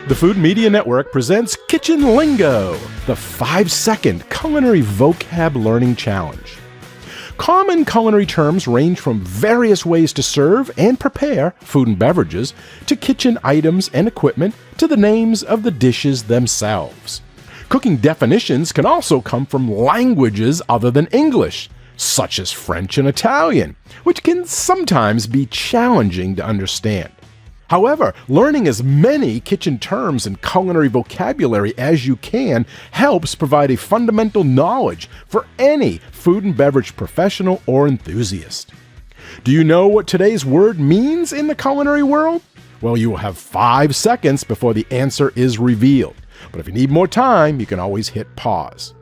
The Food Media Network presents Kitchen Lingo, the 5-second culinary vocab learning challenge. Common culinary terms range from various ways to serve and prepare food and beverages, to kitchen items and equipment, to the names of the dishes themselves. Cooking definitions can also come from languages other than English, such as French and Italian, which can sometimes be challenging to understand. However, learning as many kitchen terms and culinary vocabulary as you can helps provide a fundamental knowledge for any food and beverage professional or enthusiast. Do you know what today's word means in the culinary world? Well, you will have 5 seconds before the answer is revealed. But if you need more time, you can always hit pause.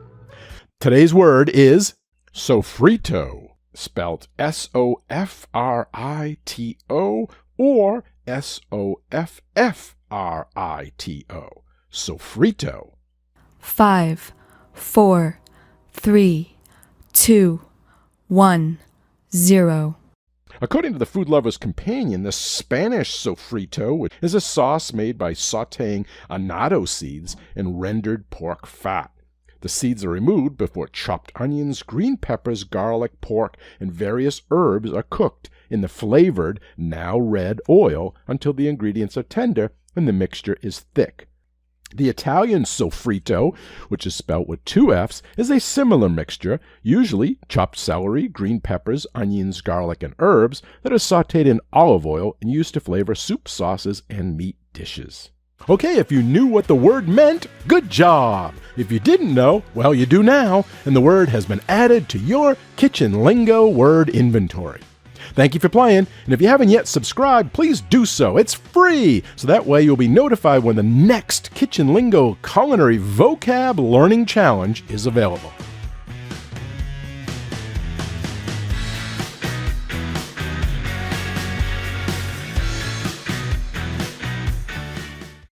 Today's word is Sofrito, spelled S-O-F-R-I-T-O or S-O-F-F-R-I-T-O. Sofrito. 5, 4, 3, 2, 1, 0. According to the Food Lover's Companion, the Spanish sofrito is a sauce made by sautéing annatto seeds in rendered pork fat. The seeds are removed before chopped onions, green peppers, garlic, pork, and various herbs are cooked in the flavored, now red oil until the ingredients are tender and the mixture is thick. The Italian sofrito, which is spelled with 2 F's, is a similar mixture, usually chopped celery, green peppers, onions, garlic, and herbs that are sautéed in olive oil and used to flavor soup sauces and meat dishes. Okay, if you knew what the word meant, good job! If you didn't know, well, you do now, and the word has been added to your Kitchen Lingo word inventory. Thank you for playing, and if you haven't yet subscribed, please do so. It's free, so that way you'll be notified when the next Kitchen Lingo Culinary Vocab Learning Challenge is available.